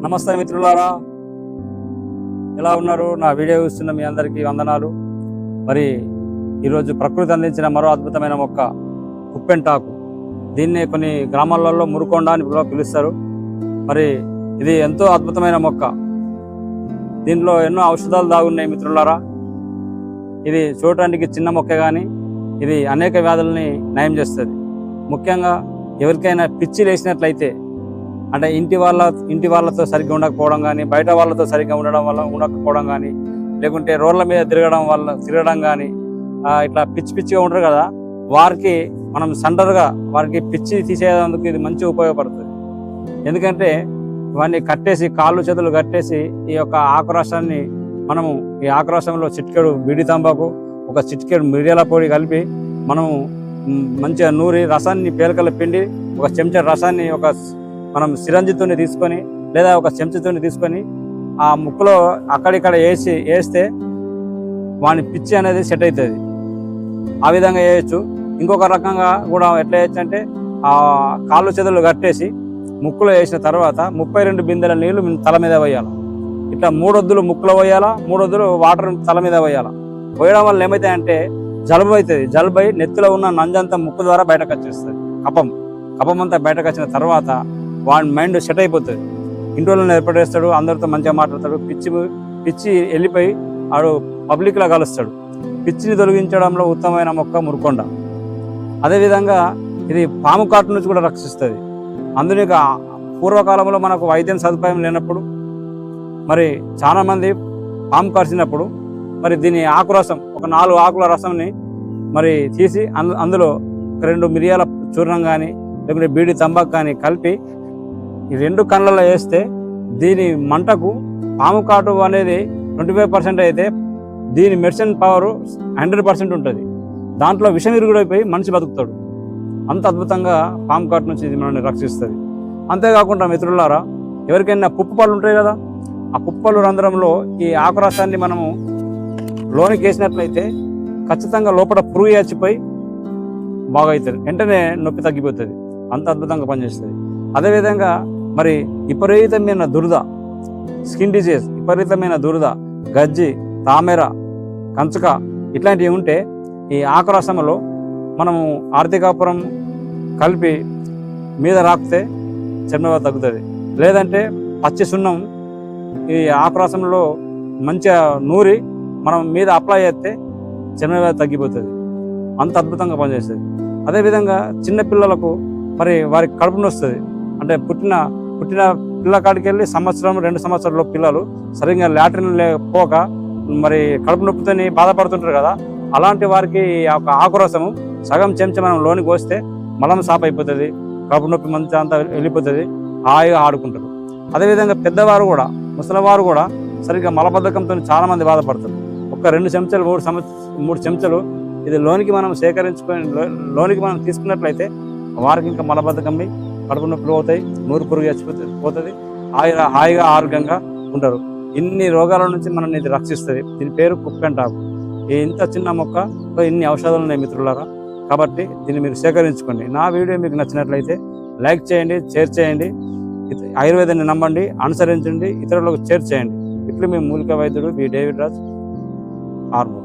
నమస్తే మిత్రులారా, ఎలా ఉన్నారు? నా వీడియో చూస్తున్న మీ అందరికీ వందనాలు. మరి ఈరోజు ప్రకృతి అందించిన మరో అద్భుతమైన మొక్క కుప్పెంటాకు. దీన్నే కొన్ని గ్రామాలలో మురుకొండ అని కూడా పిలుస్తారు. మరి ఇది ఎంతో అద్భుతమైన మొక్క. దీనిలో ఎన్నో ఔషధాలు దాగున్నాయి మిత్రులారా. ఇది చూడటానికి చిన్న మొక్క కానీ ఇది అనేక వ్యాధుల్ని నయం చేస్తుంది. ముఖ్యంగా ఎవరికైనా పిచ్చి లేచినట్లయితే, అంటే ఇంటి వాళ్ళతో సరిగ్గా ఉండకపోవడం కానీ, బయట వాళ్ళతో సరిగ్గా ఉండకపోవడం కానీ, లేకుంటే రోడ్ల మీద తిరగడం కానీ, ఇట్లా పిచ్చిగా ఉంటారు కదా, వారికి మనం సెంటర్గా వారికి పిచ్చి తీసేందుకు ఇది మంచి ఉపయోగపడుతుంది. ఎందుకంటే వాడిని కట్టేసి, కాళ్ళు చేతులు కట్టేసి ఈ యొక్క ఆకురసాన్ని మనము ఈ ఆకురసంలో చిటికెడు బీడి తంబాకు, ఒక చిటికెడు మిరియాల పొడి కలిపి మనము మంచిగా నూరి రసాన్ని పేలకల పిండి ఒక చెంచా రసాన్ని మనం సిరంజితో తీసుకొని లేదా ఒక చెంచాతో తీసుకొని ఆ ముక్కులో అక్కడిక్కడ వేస్తే వాని పిచ్చి అనేది సెట్ అవుతుంది. ఆ విధంగా వేయచ్చు. ఇంకొక రకంగా కూడా ఎట్లా వేయచ్చు అంటే, ఆ కాళ్ళు చేతులు కట్టేసి ముక్కులో వేసిన తర్వాత 32 బిందెల నీళ్లు తల మీద పోయాలి. ఇట్లా 3 వద్దులు ముక్కులో పోయాలా, 3 వద్దులు వాటర్ తల మీద పోయాలా. పోయడం వల్ల ఏమవుతాయంటే జలుబు అవుతుంది. జలుబు అయి నెత్తిలో ఉన్న నంజంతా ముక్కు ద్వారా బయటకు వచ్చేస్తుంది. కపం అంతా బయటకు వచ్చిన తర్వాత వాడి మైండ్ సెట్ అయిపోతుంది. ఇంట్లో ఏర్పడేస్తాడు, అందరితో మంచిగా మాట్లాడతాడు. పిచ్చి వెళ్ళిపోయి వాడు పబ్లిక్లో కలుస్తాడు. పిచ్చిని తొలగించడంలో ఉత్తమమైన మొక్క మురుకొండ. అదేవిధంగా ఇది పాము కాటు నుంచి కూడా రక్షిస్తుంది. అందులో పూర్వకాలంలో మనకు వైద్యం సదుపాయం లేనప్పుడు మరి చాలామంది పాము కరిచినప్పుడు మరి దీని ఆకురసం, ఒక 4 ఆకుల రసంని మరి తీసి అందులో 2 మిరియాల చూర్ణం కానీ లేకుంటే బీడి తంబాకు కానీ కలిపి ఈ 2 కళ్ళల్లో వేస్తే దీని మంటకు పాము కాటు అనేది 25% అయితే దీని మెడిసిన్ పవర్ 100% ఉంటుంది. దాంట్లో విషం ఇరుగుడైపోయి మనిషి బతుకుతాడు. అంత అద్భుతంగా పాము కాటు నుంచి ఇది మనల్ని రక్షిస్తుంది. అంతేకాకుండా మిత్రులారా, ఎవరికైనా పుప్పు పళ్ళు ఉంటాయి కదా, ఆ పుప్పు పళ్ళు రంధ్రంలో ఈ ఆకురసాన్ని మనము లోనికి వేసినట్లయితే ఖచ్చితంగా లోపల పురుగు చచ్చిపోయి బాగా అవుతుంది. వెంటనే నొప్పి తగ్గిపోతుంది. అంత అద్భుతంగా పనిచేస్తుంది. అదేవిధంగా మరి విపరీతమైన దురద, స్కిన్ డిసీజ్, విపరీతమైన దురద, గజ్జి, తామెర, కంచుక ఇట్లాంటివి ఉంటే ఈ ఆకురసంలో మనము ఆర్తికాపురం కలిపి మీద రాకితే చర్మవ్యాధి తగ్గుతుంది. లేదంటే పచ్చి సున్నం ఈ ఆకురసంలో మంచిగా నూరి మనం మీద అప్లై చేస్తే చర్మవ్యాధి తగ్గిపోతుంది. అంత అద్భుతంగా పనిచేస్తుంది. అదేవిధంగా చిన్న పిల్లలకు మరి వారికి కడుపు నొస్తుంది. అంటే పుట్టిన పిల్ల కాడికి వెళ్ళి 1-2 సంవత్సరాల పిల్లలు సరిగ్గా లాట్రిన్ పోక మరి కడుపు నొప్పితో బాధపడుతుంటారు కదా, అలాంటి వారికి ఆకురసము సగం చెంచా మనం లోనికి పోస్తే మలం సాప్ అయిపోతుంది. కడుపు నొప్పి మంచి అంతా వెళ్ళిపోతుంది. హాయిగా ఆడుకుంటారు. అదేవిధంగా పెద్దవారు కూడా, ముసలివారు కూడా సరిగ్గా మలబద్ధకంతో చాలామంది బాధపడతారు. ఒక 2 చెంచాలు 3 చెంచాలు ఇది లోనికి మనం లోనికి మనం తీసుకున్నట్లయితే వారికి ఇంకా మలబద్ధకం, కడుపు నొప్పులు పోతాయి, నూరు పురుగు చచ్చిపోతుంది. హాయిగా ఆరోగ్యంగా ఉంటారు. ఇన్ని రోగాల నుంచి మనం ఇది రక్షిస్తుంది. దీని పేరు కుప్పెంటాకు. ఇంత చిన్న మొక్క ఇన్ని ఔషధాలు ఉన్నాయి మిత్రులారా. కాబట్టి దీన్ని మీరు సేకరించుకోండి. నా వీడియో మీకు నచ్చినట్లయితే లైక్ చేయండి, షేర్ చేయండి. ఆయుర్వేదాన్ని నమ్మండి, అనుసరించండి, ఇతరులకు షేర్ చేయండి. ఇట్లు మీ మూలిక వైద్యుడు బి. డేవిడ్ రాజ్, ఆర్మూర్.